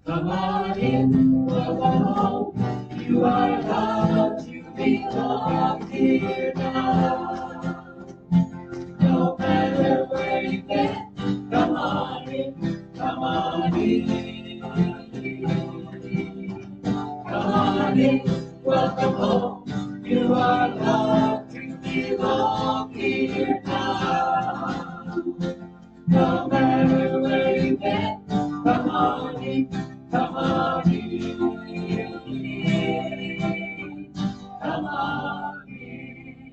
Come on in, welcome home. You are loved to belong here now. No matter where you've been, come on in, come on in. Come on in, welcome home. You are loved to belong here now. No matter where you've been, come on in, come on in. Come on in.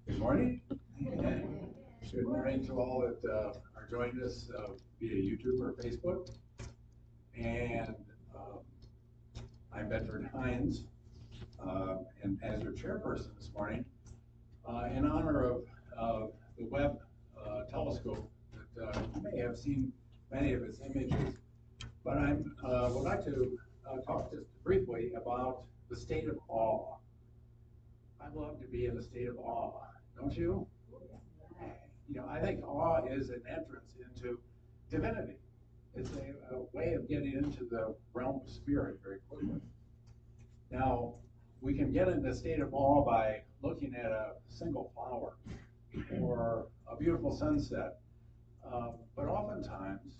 Good morning. Good morning to all that are joining us via YouTube or Facebook. And I'm Bedford Hines, and as your chairperson this morning, in honor of the Webb telescope that you may have seen many of its images, but I would like to talk just briefly about the state of awe. I love to be in a state of awe, don't you? You know, I think awe is an entrance into divinity. It's a way of getting into the realm of spirit very quickly. Now, we can get into a state of awe by looking at a single flower or a beautiful sunset, but oftentimes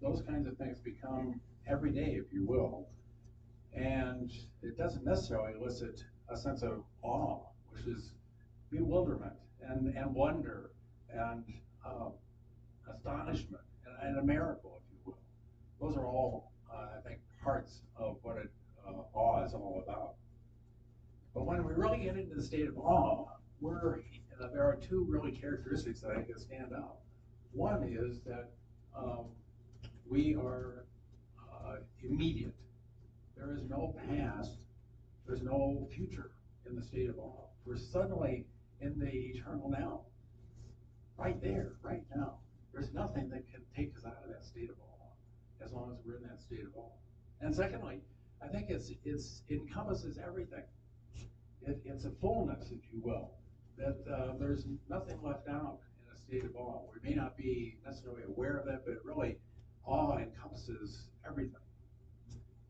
those kinds of things become everyday, if you will, and it doesn't necessarily elicit a sense of awe, which is bewilderment and wonder and astonishment and a miracle, if you will. Those are all, I think, parts of what awe is all about. But when we really get into the state of awe, there are two really characteristics that I think that stand out. One is that we are immediate. There is no past, there's no future in the state of awe. We're suddenly in the eternal now, right there, right now. There's nothing that can take us out of that state of awe, as long as we're in that state of awe. And secondly, I think it encompasses everything. It's a fullness, if you will, that there's nothing left out in a state of awe. We may not be necessarily aware of it, but really, awe encompasses everything.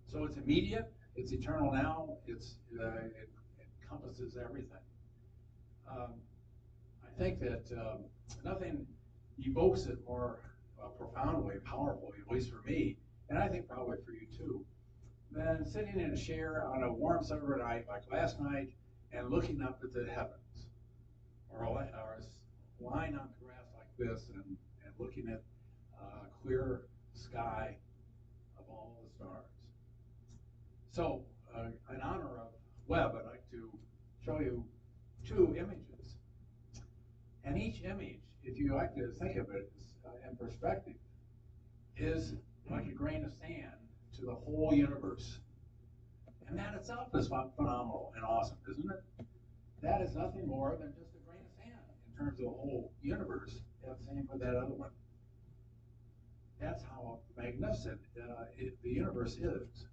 So it's immediate, it's eternal now, it encompasses everything. I think that nothing evokes it more profoundly, powerfully, at least for me, and I think probably for you too, than sitting in a chair on a warm summer night like last night and looking up at the heavens, or lying on the grass like this and looking at a clear sky of all the stars. So, in honor of Webb, I'd like to show you two images. And each image, if you like to think of it in perspective, is like a grain of sand to the whole universe. And that itself is phenomenal and awesome, isn't it? That is nothing more than just a grain of sand in terms of the whole universe, and same with that other one. That's how magnificent the universe is.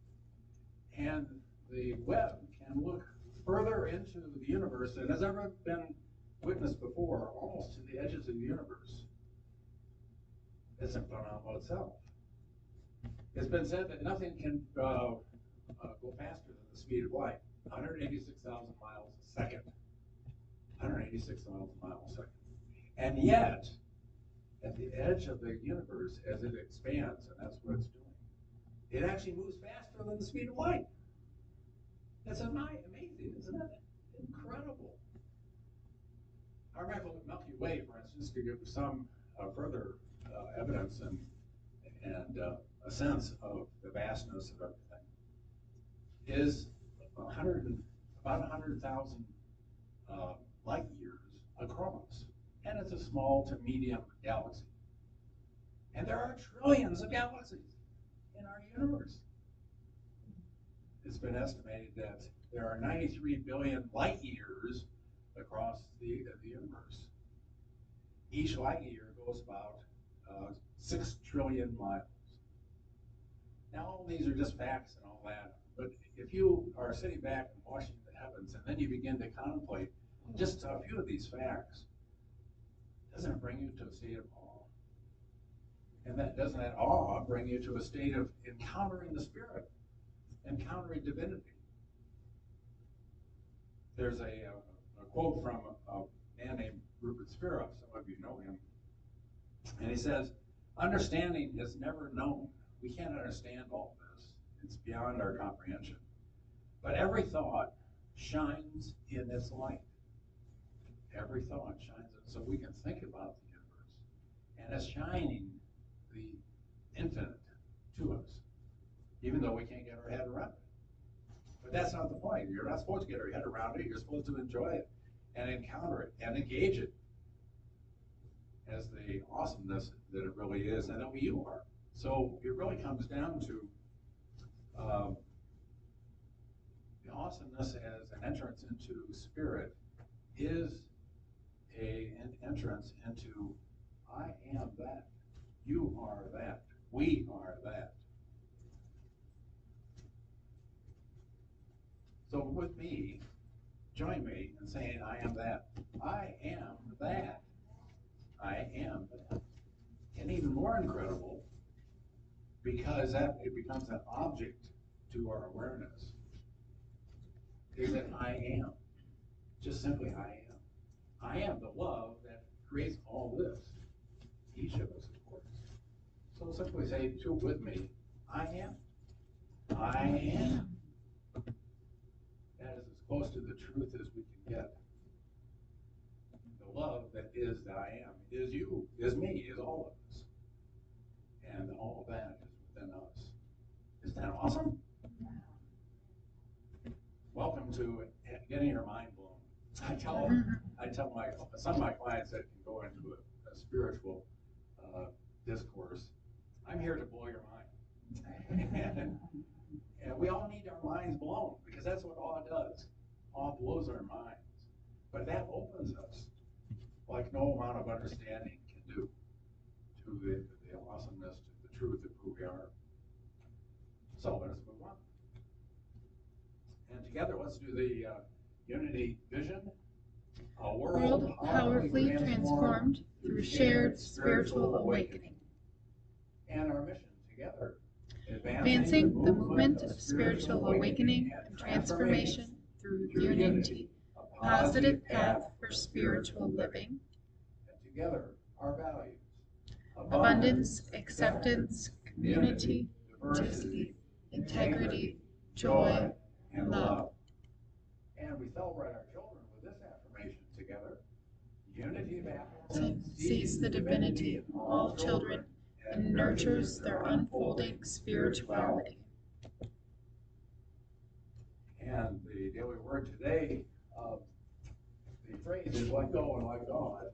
And the Webb can look further into the universe than has ever been witnessed before, almost to the edges of the universe. It's a phenomenal itself. It's been said that nothing can go faster than the speed of light, 186,000 miles a second. 186,000 miles a second. And yet, at the edge of the universe, as it expands, and that's what it's doing, it actually moves faster than the speed of light. That's amazing, isn't it? Incredible. Our Milky Way, for instance, to give some further evidence and a sense of the vastness of everything, is about 100,000 light years across. And it's a small to medium galaxy. And there are trillions of galaxies in our universe. It's been estimated that there are 93 billion light years across the universe. Each light year goes about 6 trillion miles. Now, all these are just facts and all that, but if you are sitting back and watching the heavens and then you begin to contemplate just a few of these facts, doesn't it bring you to a state of awe? And doesn't that awe bring you to a state of encountering the Spirit, encountering divinity? There's a quote from a man named Rupert Spira, some of you know him, and he says, "Understanding is never known. We can't understand all this. It's beyond our comprehension. But every thought shines in its light. Every thought shines in it, so we can think about the universe. And it's shining the infinite to us, even though we can't get our head around it. But that's not the point. You're not supposed to get your head around it. You're supposed to enjoy it and encounter it and engage it as the awesomeness that it really is and that you are. So it really comes down to the awesomeness as an entrance into spirit is an entrance into I am that. You are that. We are that. So with me, join me in saying I am that. I am that. I am that. And even more incredible, because it becomes an object to our awareness, is that I am. Just simply I am. I am the love that creates all this. Each of us, of course. So simply say with me, I am. I am. That is as close to the truth as we can get. The love that is that I am, is you, is me, is all of us. And all of that is within us. Isn't that awesome? Welcome to getting your mind blown. I tell some of my clients that can go into a spiritual discourse, I'm here to blow your mind. And we all need our minds blown, because that's what awe does. Awe blows our minds. But that opens us like no amount of understanding can do to the awesomeness, to the truth of who we are. So let's move on. And together, let's do the unity vision. A World powerfully transformed through shared spiritual awakening. And our mission together. Advancing the movement of spiritual awakening and transformation through unity, a positive path for spiritual living. And together, our values. Abundance, acceptance, community, diversity, integrity, joy, and love. And we celebrate our children with this affirmation together. Unity of Appleton Sees the divinity of all children and nurtures their unfolding spirituality. And the daily word today, the phrase is let go and let God.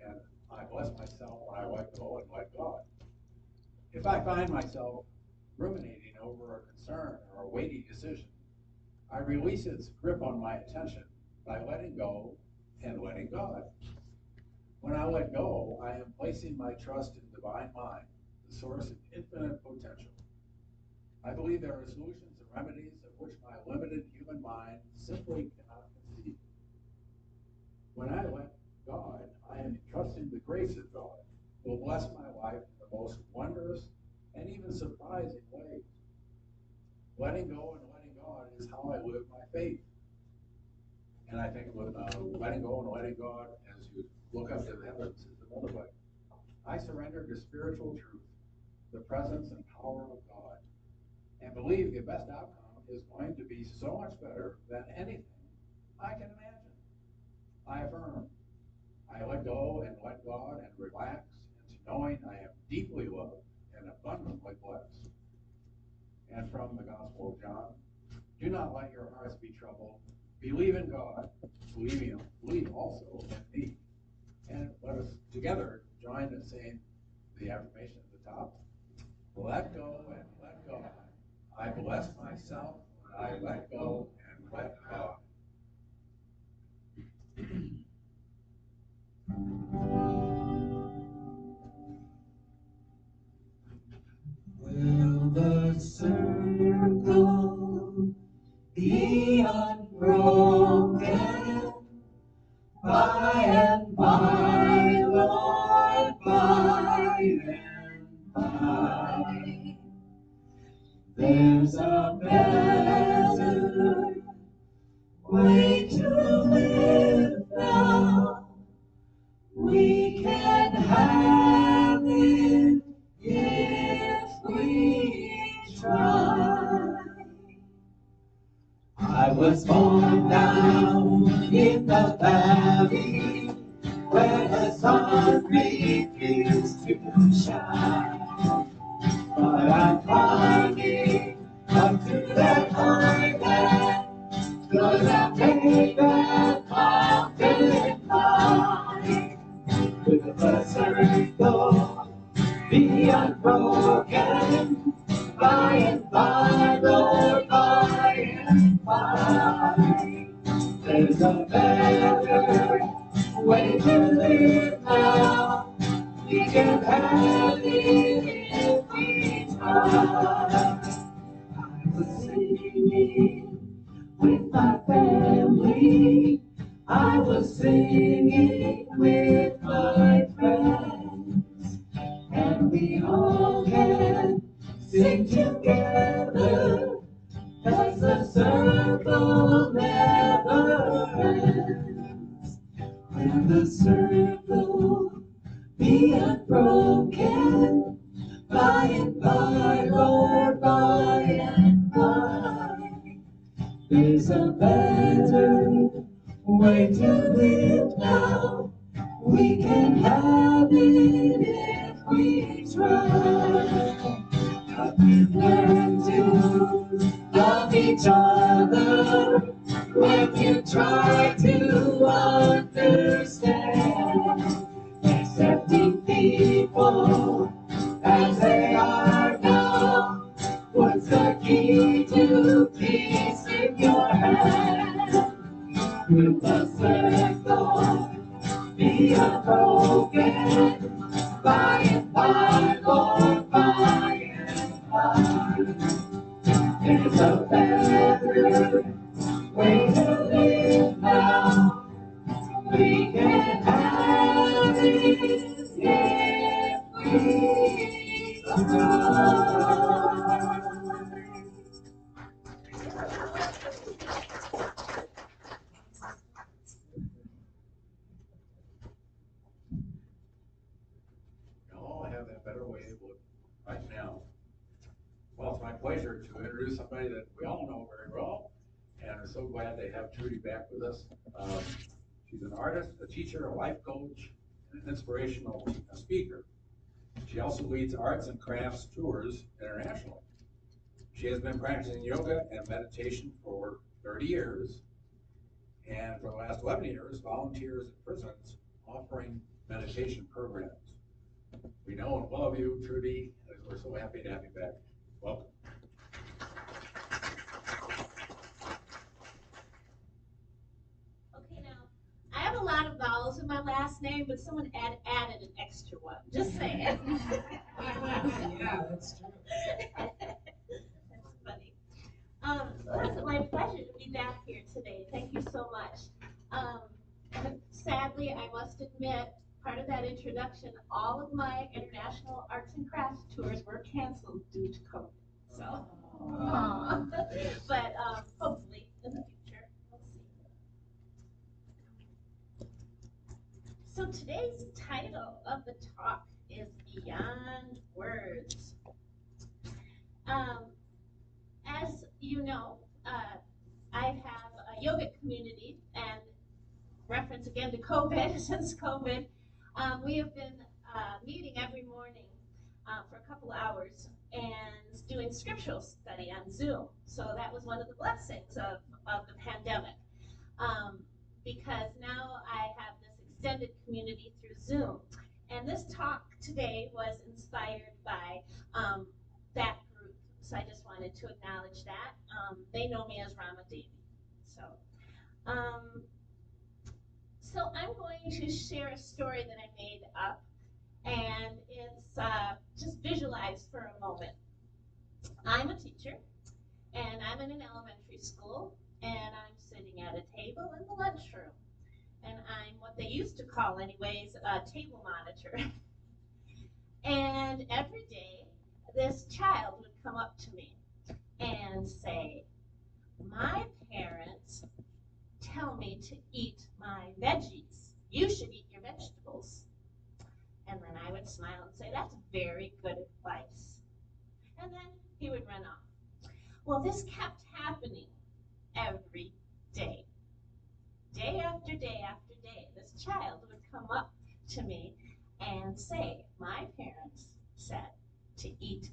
And I bless myself when I let go and let God. If I find myself ruminating over a concern or a weighty decision, I release its grip on my attention by letting go and letting God. When I let go, I am placing my trust in divine mind, the source of infinite potential. I believe there are solutions and remedies of which my limited human mind simply cannot conceive. When I let God, I am trusting the grace of God will bless my life in the most wondrous and even surprising letting go and letting God is how I live my faith. And I think with letting go and letting God, as you look up to the heavens, is another way. I surrender to spiritual truth, the presence and power of God, and believe the best outcome is going to be so much better than anything I can imagine. I affirm. I let go and let God and relax into knowing I am deeply loved and abundantly blessed. And from the Gospel of John, do not let your hearts be troubled. Believe in God. Believe also in me. And let us together join in saying the affirmation at the top. Let go and let God. I bless myself when I let go and let God. Will the circle be unbroken by and by, Lord, by and by? There's a better way to live now. We can have it if we try. I was born down in the valley where the sun refused to shine. But I'm climbing up to that high land, 'cause I've made that mountain climb. With the circle be unbroken, by and by, Lord, by and by. There's a better way to live now. We can have it if we try. I was singing with my family. I was singing with my friends. And we all can sing together as the circle never ends. When the circle be unbroken, by and by, Lord, by and by. There's a better way to live now. We can have it if we try. But we learn to love each other when you try to understand. Accepting people as they are now. What's the key to peace in your hand? Will the circle be unbroken, by and by, Lord, by and by? There's a better way to live now. We can have it if we try. We all have that better way of living right now. Well, it's my pleasure to introduce somebody that we all know very well, and I'm so glad to have Trudi back with us. She's an artist, a teacher, a life coach, and an inspirational speaker. She also leads arts and crafts tours internationally. She has been practicing yoga and meditation for 30 years, and for the last 11 years, volunteers in prisons offering meditation programs. We know and love you, Trudi, and we're so happy to have you back. Welcome. Okay, now, I have a lot of vowels in my last name, but someone added an extra one. Just saying. Yeah, that's true. That's funny. Well, it's my pleasure to be back here today. Thank you so much. Sadly, I must admit, part of that introduction, all of my international arts and crafts tours were canceled due to COVID. So, but hopefully in the future, we'll see. So today's title of the talk is Beyond Words. As you know, I have a yoga community, and reference again to COVID, since COVID, we have been meeting every morning for a couple hours and doing scriptural study on Zoom. So that was one of the blessings of the pandemic, because now I have this extended community through Zoom. And this talk today was inspired by that group. So I just wanted to acknowledge that. They know me as Rama Devi. So I'm going to share a story that I made up, and it's just visualized for a moment. I'm a teacher, and I'm in an elementary school, and I'm sitting at a table in the lunchroom, and I'm what they used to call anyways a table monitor. And every day, this child would come up to me and say, "My parents tell me to eat my veggies. You should eat your vegetables." And then I would smile and say, "That's very good advice." And then he would run off. Well, this kept happening every day. Day after day after day, this child would come up to me and say, "My parents said to eat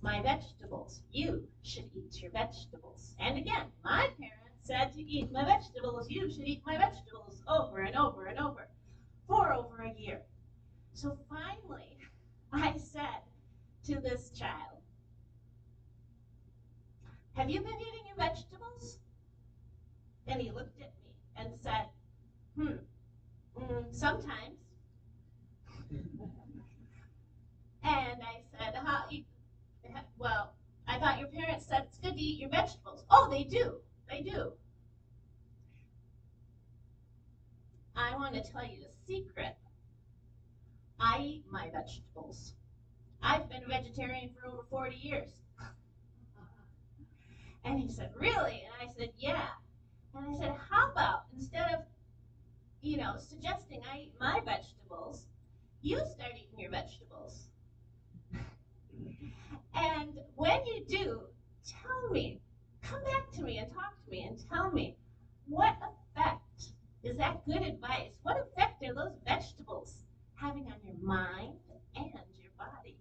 my vegetables. You should eat your vegetables." And again, "My parents said to eat my vegetables. You should eat my vegetables," over and over and over for over a year. So finally, I said to this child, "Have you been eating your vegetables?" And he looked at me and said, "Sometimes." And I said, "Well, I thought your parents said it's good to eat your vegetables." "Oh, they do. They do." I want to tell you a secret. I eat my vegetables. I've been a vegetarian for over 40 years. And he said, "Really?" And I said, "Yeah." And I said, "How about instead of, suggesting I eat my vegetables, you start eating your vegetables. And when you do, tell me, come back to me and talk to me and tell me, what effect is that good advice? What effect are those vegetables having on your mind and your body?"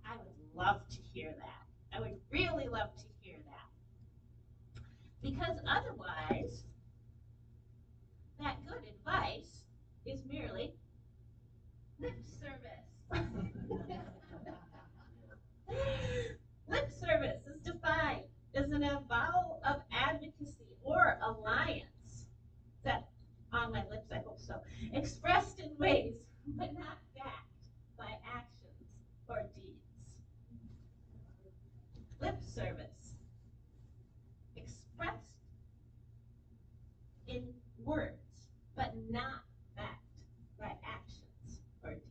I would love to hear that. I would really love to hear that. Because otherwise, that good advice is merely lip service. Lip service is defined as an avowal of advocacy or alliance, that on my lips, I hope so, expressed in ways but not backed by actions or deeds. Lip service, expressed in words but not backed by actions or deeds.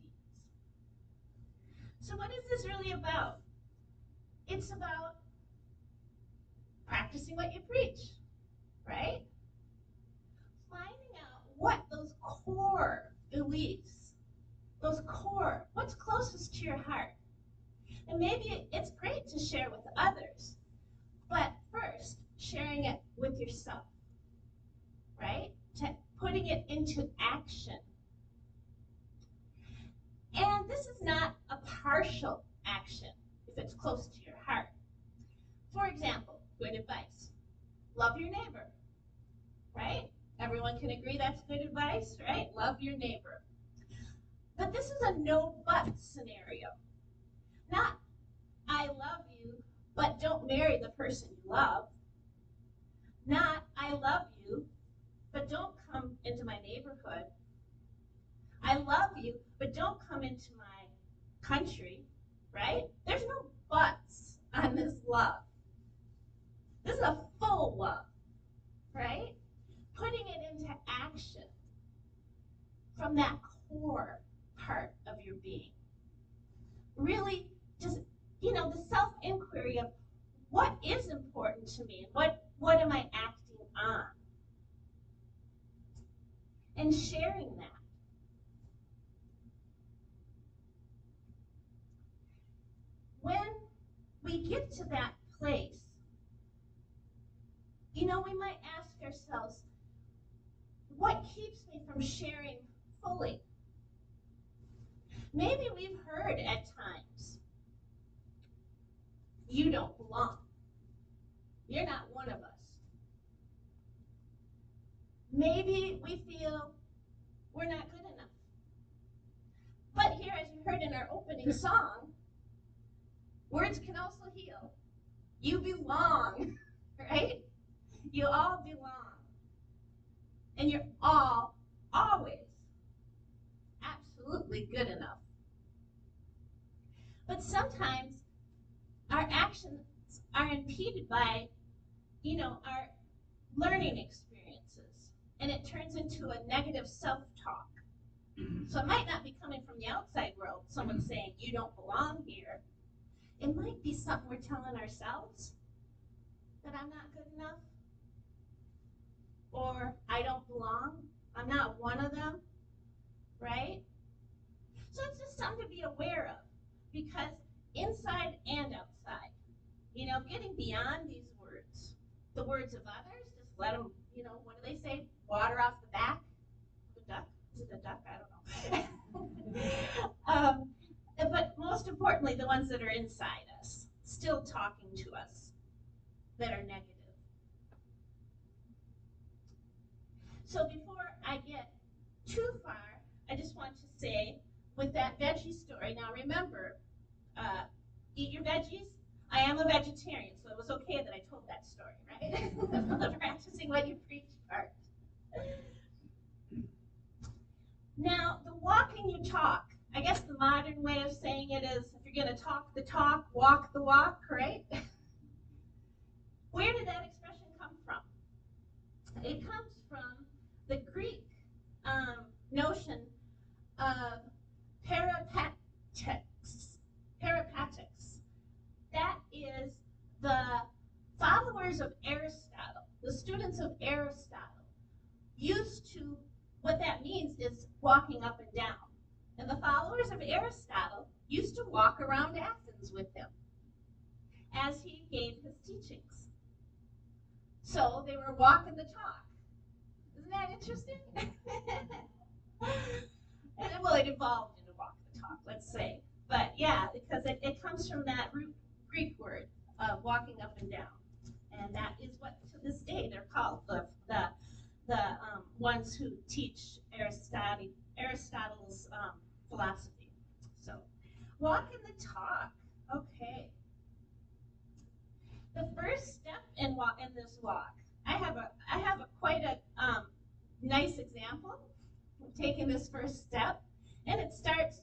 So what is this really about? It's about practicing what you preach, right? Finding out what those core beliefs, what's closest to your heart. And maybe it's great to share with others, but first, sharing it with yourself, right? Putting it into action. And this is not a partial action if it's close to your heart. For example, good advice. Love your neighbor, right? Everyone can agree that's good advice, right? Love your neighbor. But this is a no but scenario. Not, I love you, but don't marry the person you love. Not, I love you, but don't come into my neighborhood. I love you, but don't come into my country, right? There's no buts on this love. This is a full love, right? Putting it into action from that core part of your being. Really just, the self-inquiry of what is important to me and what am I acting on? And sharing that. When we get to that place, you know, we might ask ourselves, what keeps me from sharing fully? Maybe we've heard at times, you don't belong. You're not one of us. Maybe we feel we're not good enough. But here, as you heard in our opening song, words can also heal. You belong, right? You all belong. And you're all, always, absolutely good enough. But sometimes our actions are impeded by, you know, our learning experiences. And it turns into a negative self-talk. So it might not be coming from the outside world, someone saying, you don't belong here. It might be something we're telling ourselves, that I'm not good enough, or I don't belong, I'm not one of them, right? So it's just something to be aware of, because inside and outside, you know, getting beyond these words, the words of others, just let them, you know, what do they say, water off the back of a duck? Is it a duck? I don't know. But most importantly, the ones that are inside us, still talking to us, that are negative. So before I get too far, I just want to say, with that veggie story, now remember, eat your veggies. I am a vegetarian, so it was okay that I told that story, right? The practicing what you preach part. Now, the walking you talk, I guess the modern way of saying it is, if you're going to talk the talk, walk the walk, right? Where did that expression come from? It comes from the Greek notion of peripatetics. Peripatetics. That is the followers of Aristotle, the students of Aristotle, used to, what that means is walking up and down. And the followers of Aristotle used to walk around Athens with him as he gave his teachings. So they were walking the talk. Isn't that interesting? And well, it evolved into walk the talk, let's say. But yeah, because it comes from that root Greek word of walking up and down. And that is what, to this day, they're called the ones who teach Aristotle's philosophy. So, walking the talk. Okay. The first step in this walk, I have quite a nice example of taking this first step, and it starts,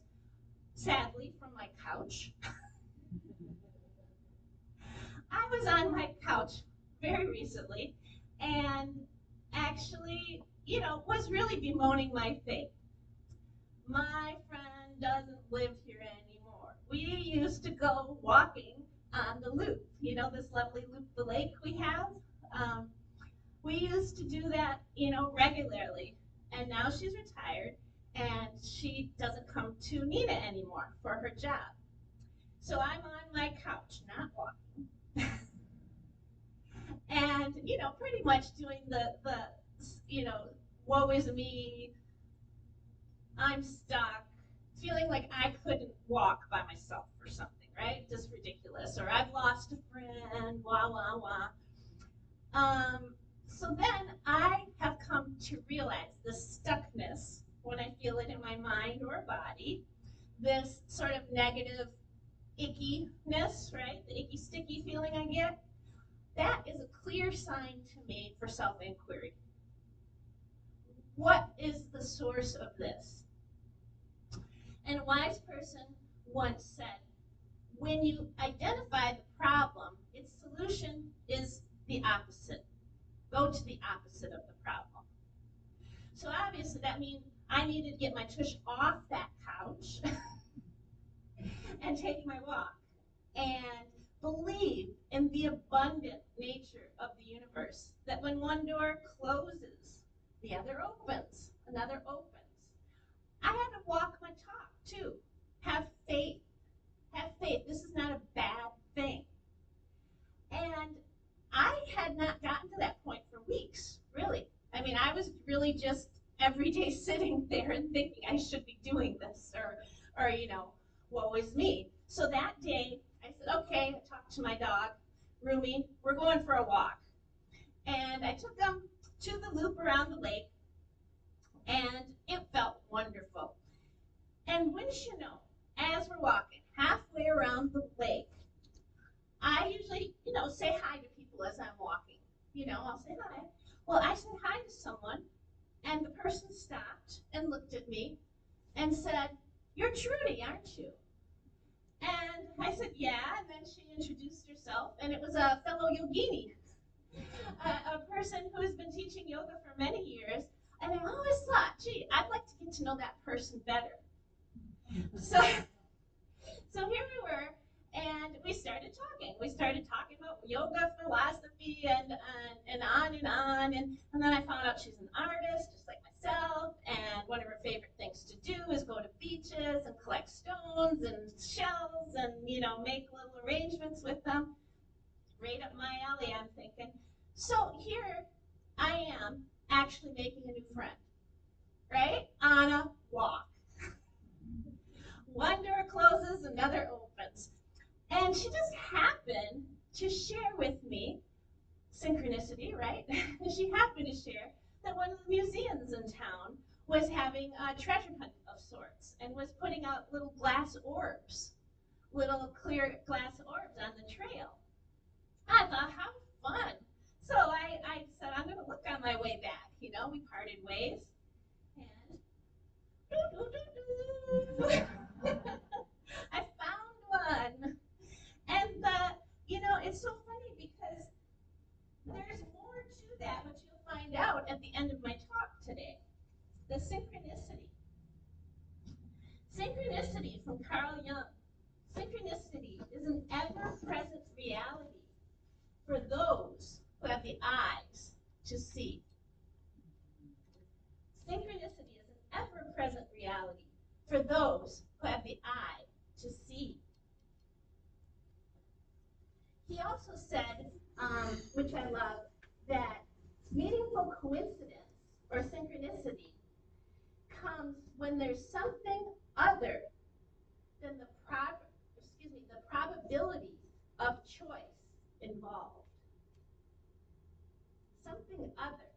sadly, from my couch. I was on my couch very recently, and actually, you know, was really bemoaning my fate. My friend doesn't live here anymore. We used to go walking on the loop, you know, this lovely loop the lake we have. We used to do that, you know, regularly, and now she's retired, and she doesn't come to Nina anymore for her job. So I'm on my couch, not walking. And, you know, pretty much doing the you know, woe is me, I'm stuck, feeling like I couldn't walk by myself or something, right? Just ridiculous. Or I've lost a friend, wah, wah, wah. So then I have come to realize the stuckness when I feel it in my mind or body, this sort of negative ickiness, right? The icky, sticky feeling I get. That is a clear sign to me for self-inquiry. What is the source of this? And a wise person once said, when you identify the problem, its solution is the opposite. Go to the opposite of the problem. So obviously that means I needed to get my tush off that couch and take my walk. And when one door closes, the other opens, another opens. I had to walk my talk too. Have faith. Have faith. This is not a bad thing. And I had not gotten to that point for weeks, really. I mean, I was really just every day sitting there and thinking I should be doing this or woe is me. So that day I said, okay, I talked to my dog, Rumi, we're going for a walk. And I took them to the loop around the lake, and it felt wonderful. And wouldn't you know, as we're walking halfway around the lake, I usually, say hi to people as I'm walking. I'll say hi. Well, I said hi to someone, and the person stopped and looked at me and said, "You're Trudi, aren't you?" And I said, "Yeah." And then she introduced herself, and it was a fellow yogini, a person who has been teaching yoga for many years. And I always thought, gee, I'd like to get to know that person better. So here we were, and we started talking. We started talking about yoga philosophy and on and on. And then I found out she's an artist, just like myself. And one of her favorite things to do is go to beaches and collect stones and shells and, make little arrangements with them. Right up my alley, I'm thinking. So here I am actually making a new friend, right? On a walk. One door closes, another opens. And she just happened to share with me, synchronicity, right? She happened to share that one of the museums in town was having a treasure hunt of sorts and was putting out little glass orbs, little clear glass orbs on the trail. I thought, how fun. So I said, I'm going to look on my way back. We parted ways. And I found one. And it's so funny because there's more to that, but you'll find out at the end of my talk today. The synchronicity. Synchronicity from Carl Jung. Synchronicity is an ever-present reality for those who have the eyes to see. Synchronicity is an ever-present reality for those who have the eye to see. He also said, which I love, that meaningful coincidence or synchronicity comes when there's something other than the probability of choice involved. Something other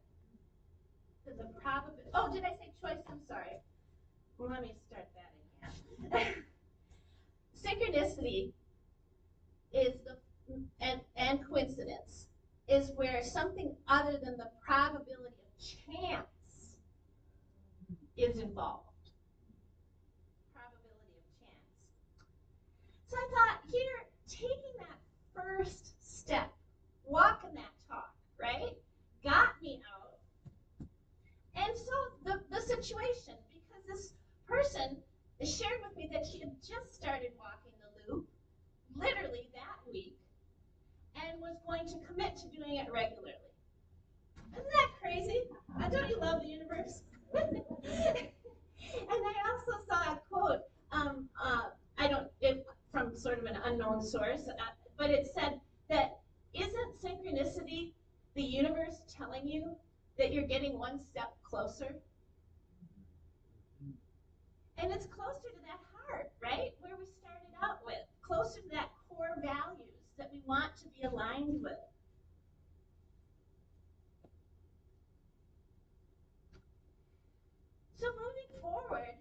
than the probability. Oh, did I say choice? I'm sorry. Well, let me start that again. Synchronicity is and coincidence is where something other than the probability of chance is involved. Probability of chance. So I thought, here, taking that first step, walking that talk, right, got me out. And so the situation, because this person shared with me that she had just started walking the loop, literally that week, and was going to commit to doing it regularly. Isn't that crazy? Don't you love the universe? And I also saw a quote, from sort of an unknown source, but it said that isn't synchronicity the universe telling you that you're getting one step closer? And it's closer to that heart, right? Where we started out with, closer to that core values that we want to be aligned with. So moving forward,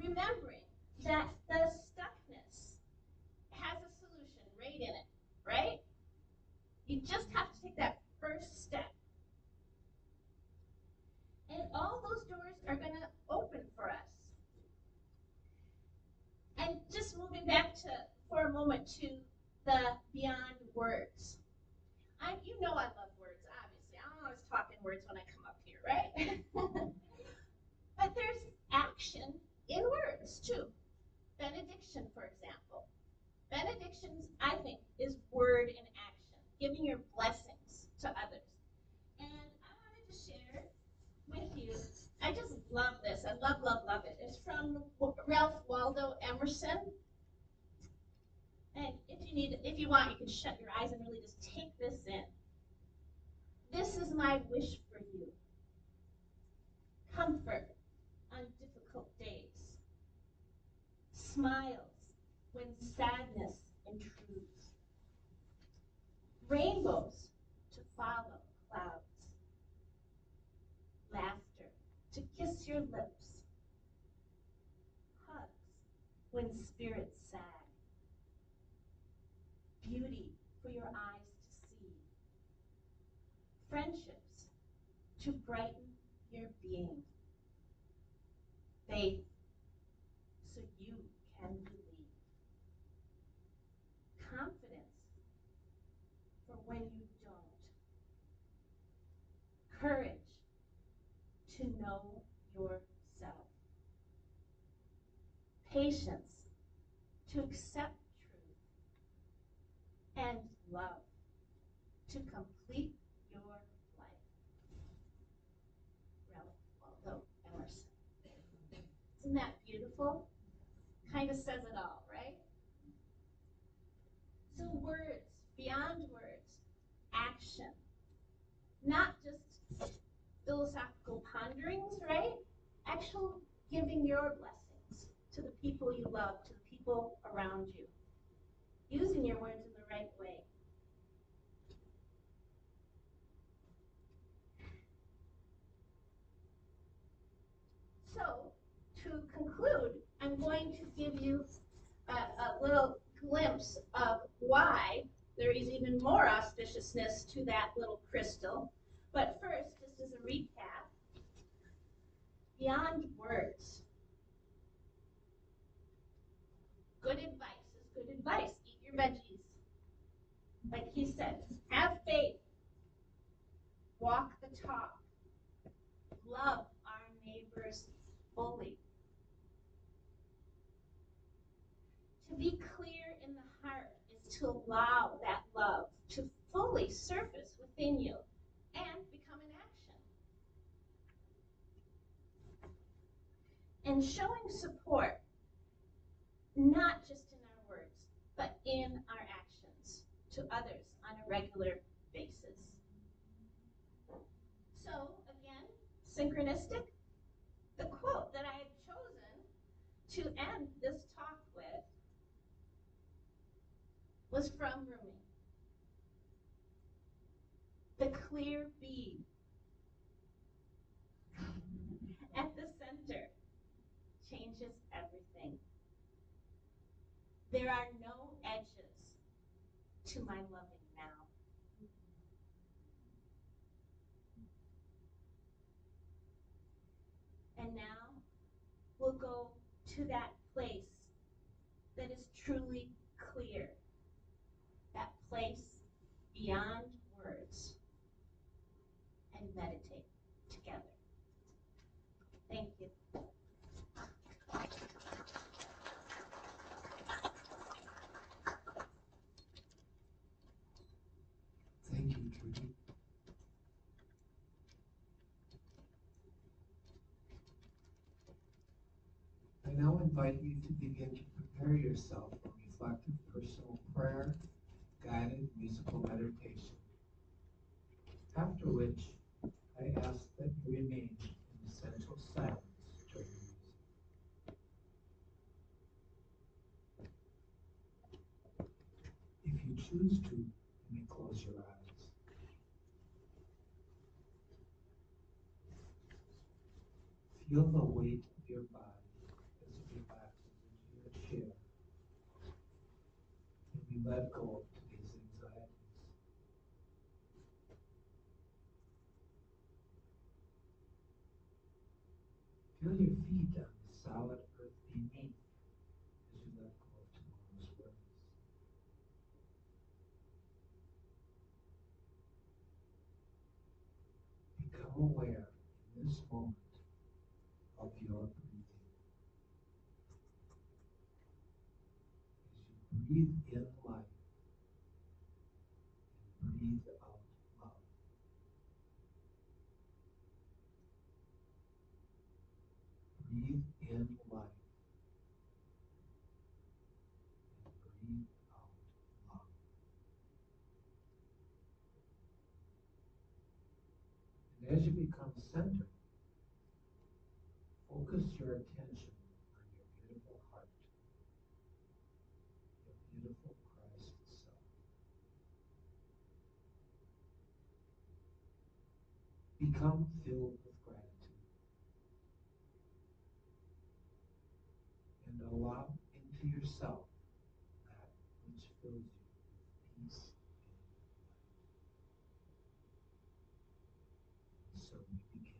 remembering that the stuckness has a solution right in it, right? You just have to take that first step. And all those doors are going to open for us. And just moving back for a moment to the beyond words. You know I love words, obviously. I'm always talking words when I come up here, right? But there's action in words, too. Benediction, for example. Benedictions, I think, is word in action, giving your blessings to others. Emerson. And if you want, you can shut your eyes and really just take this in. This is my wish for you. Comfort on difficult days. Smiles when sadness intrudes. Rainbows to follow clouds. Laughter to kiss your lips. Hugs when spirits sag. Beauty for your eyes to see. Friendships to brighten your being. Faith so you can believe. Confidence for when you don't. Courage to know yourself. Patience to accept truth. And love to complete your life. Ralph Waldo Emerson. Isn't that beautiful? Kind of says it all, right? So words, beyond words, action. Not just philosophical ponderings, right? Actual giving your blessings to the people you love, to the people around you. Using your words in the right way. So, to conclude, I'm going to give you a little glimpse of why there is even more auspiciousness to that little crystal. But first, just as a recap, beyond words, good advice is good advice. Eat your veggies. Like he said, have faith, walk the talk, love our neighbors fully. To be clear in the heart is to allow that love to fully surface within you and become an action. And showing support, not just in our words, but in our actions to others on a regular basis. So, again, synchronistic. The quote that I had chosen to end this talk with was from Rumi. The clear bead at the center changes everything. There are no edges to my loving now. And now we'll go to that place that is truly clear, that place beyond words, and meditate together. Thank you. Thank you, Trudi. I now invite you to begin to prepare yourself for reflective personal prayer, guided musical meditation, after which I ask that you remain in essential silence during the music. If you choose to, you may close your eyes. Feel the weight of your body as it relaxes into your chair, and you let go of today's anxieties. Feel your feet on the solid earth beneath as you let go of tomorrow's worries. Become aware in this moment of your breathing. As you breathe in life and breathe out love. Breathe in life as you become centered, focus your attention on your beautiful heart, your beautiful Christ self. Become filled with gratitude and allow into yourself that which fills you with peace and light. So we begin.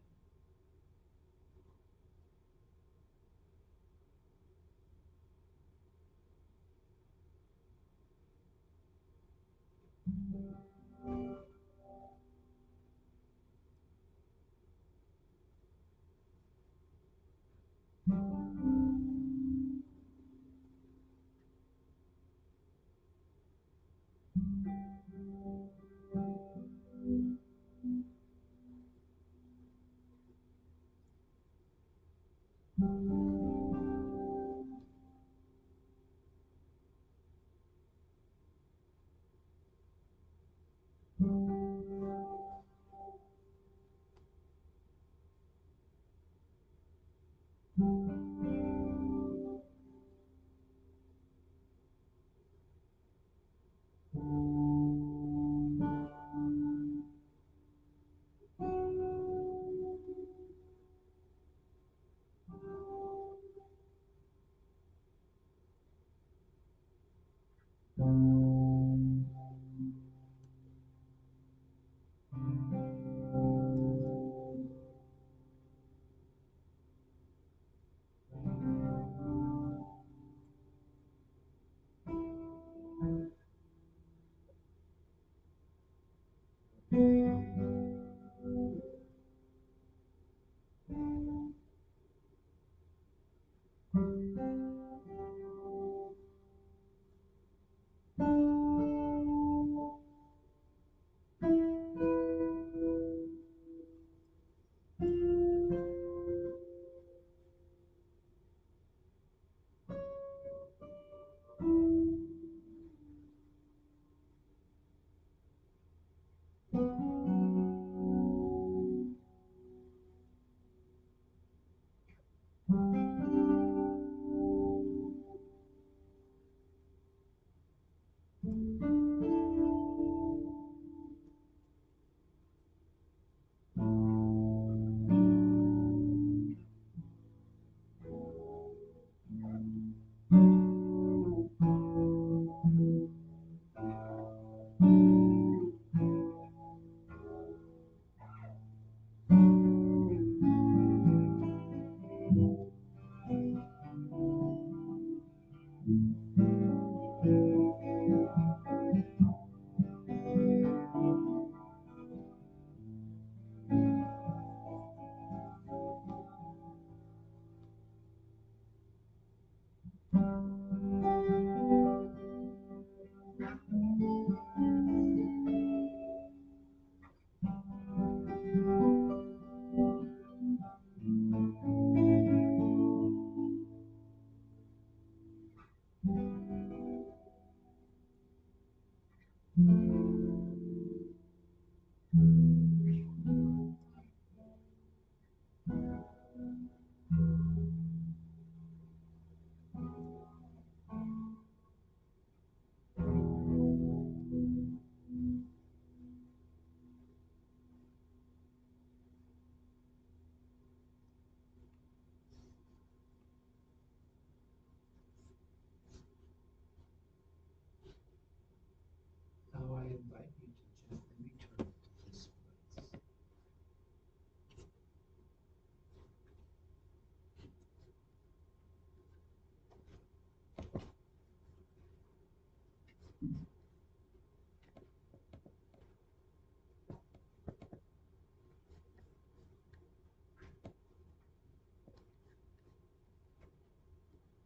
Now I invite you to gently return to this place.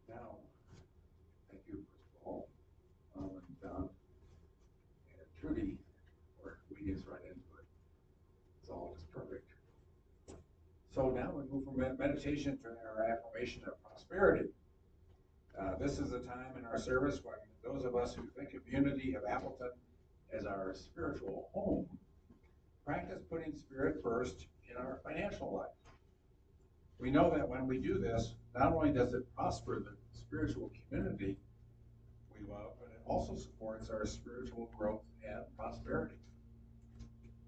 Now, thank you, first of all, and Don and Trudi for leading us right into it. It's all just perfect. So now we move from meditation to our affirmation of prosperity. This is a time in our service when those of us who think of Unity of Appleton as our spiritual home practice putting spirit first in our financial life. We know that when we do this, not only does it prosper the spiritual community we love, but it also supports our spiritual growth and prosperity.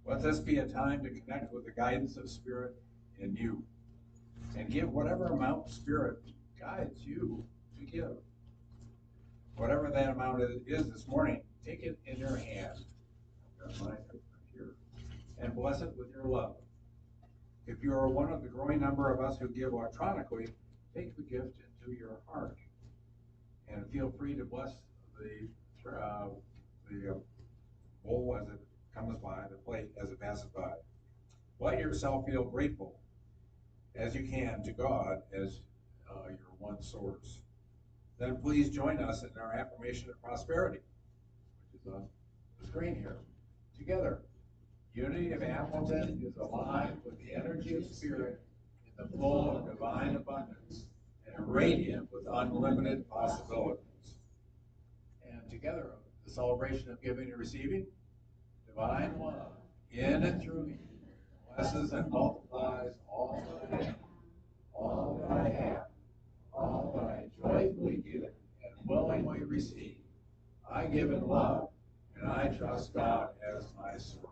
Let this be a time to connect with the guidance of Spirit in you and give whatever amount Spirit guides you to give. Whatever that amount is this morning, take it in your hand. I've got mine right here. And bless it with your love. If you are one of the growing number of us who give electronically, take the gift into your heart. And feel free to bless the bowl as it comes by, the plate as it passes by. Let yourself feel grateful as you can to God as your one source. Then please join us in our affirmation of prosperity, which is on the screen here. Together, Unity of Appleton is alive with the energy of Spirit in the flow of divine abundance and radiant with unlimited possibilities. And together, the celebration of giving and receiving, divine love in and through me blesses and multiplies all that I am, all that I have, all that I joyfully give and willingly receive. I give in love, and I trust God as my source.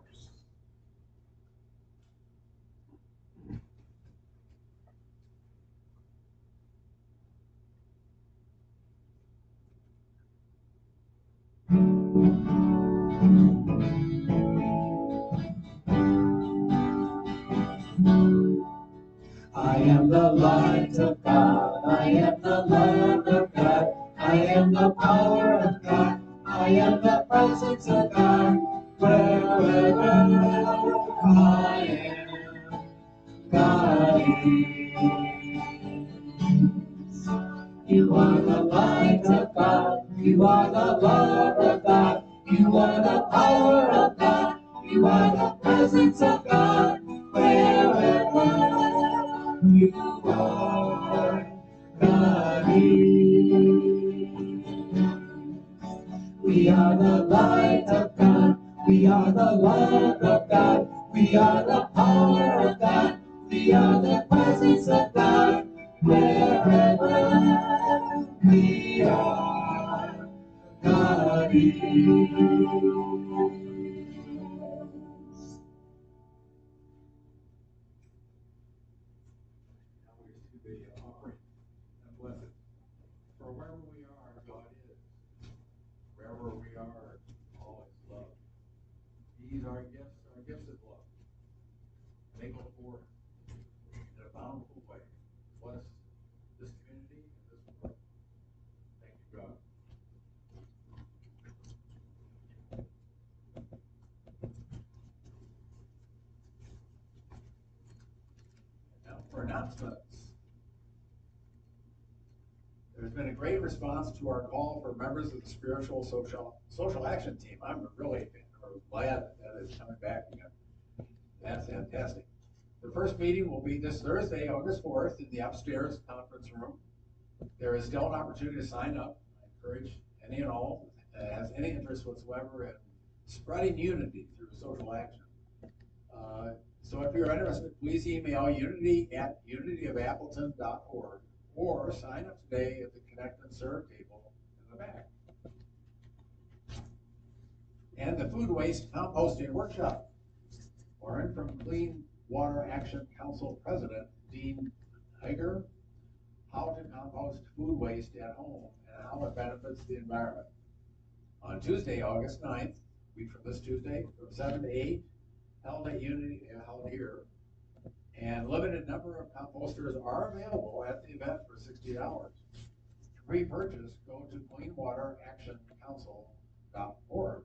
I am the light of God, I am the love of God, I am the power of God, I am the presence of God, wherever I am, God is. You are the light of God, you are the love of God, you are the power of God, you are the presence of God, wherever you are, God is. We are the light of God, we are the love of God, we are the power of God, we are the presence of God, wherever we are, God is. Now we receive the offering and blessing. For wherever we are, God is. Wherever we are, all is love. These are gifts of love. They go forth in a bountiful way. Bless this community and this world. Thank you, God. Now for announcements. There's been a great response to our call for members of the spiritual social action team. I'm really glad that is coming back again. That's fantastic. The first meeting will be this Thursday, August 4th, in the upstairs conference room. There is still an opportunity to sign up. I encourage any and all that has any interest whatsoever in spreading unity through social action. So if you're interested, please email unity@unityofappleton.org or sign up today at the Connect and Serve table in the back. And the Food Waste Composting Workshop. Lauren from Clean Water Action Council President Dean Heiger, how to compost food waste at home and how it benefits the environment. On Tuesday, August 9th, week from this Tuesday, from 7 to 8, held at Unity, held here. And limited number of composters are available at the event for $60. To pre-purchase, go to cleanwateractioncouncil.org.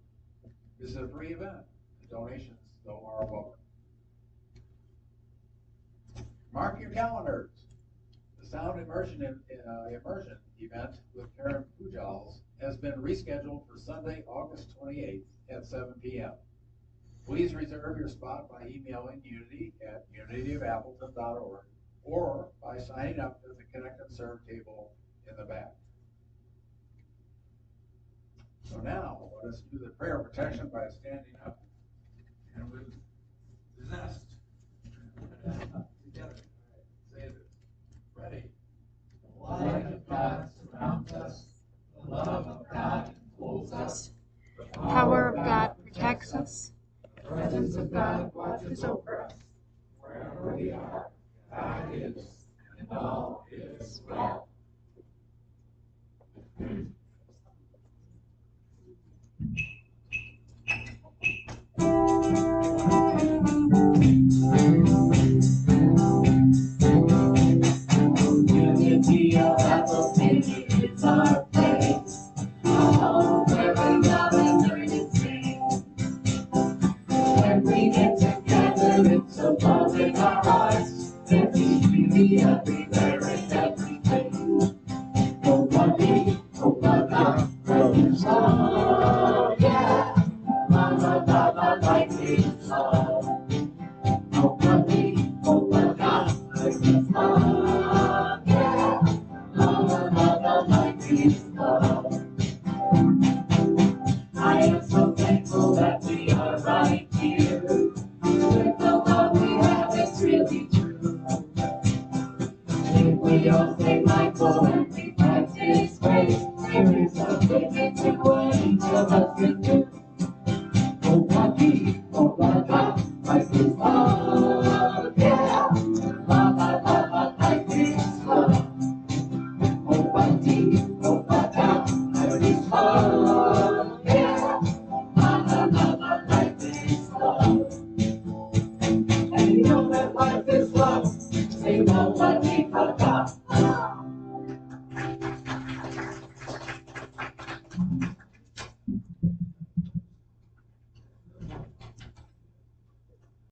This is a free event. The donations, though, are welcome. Mark your calendars. The Sound Immersion event with Karen Pujals has been rescheduled for Sunday, August 28th at 7 p.m. Please reserve your spot by emailing unity@unityofappleton.org or by signing up at the Connect and Serve table in the back. So now, let us do the prayer of protection by standing up and with zest. God surrounds us. The love of God enfolds us. The power of God protects us. The presence of God watches over us. Wherever we are, God is, and all is well.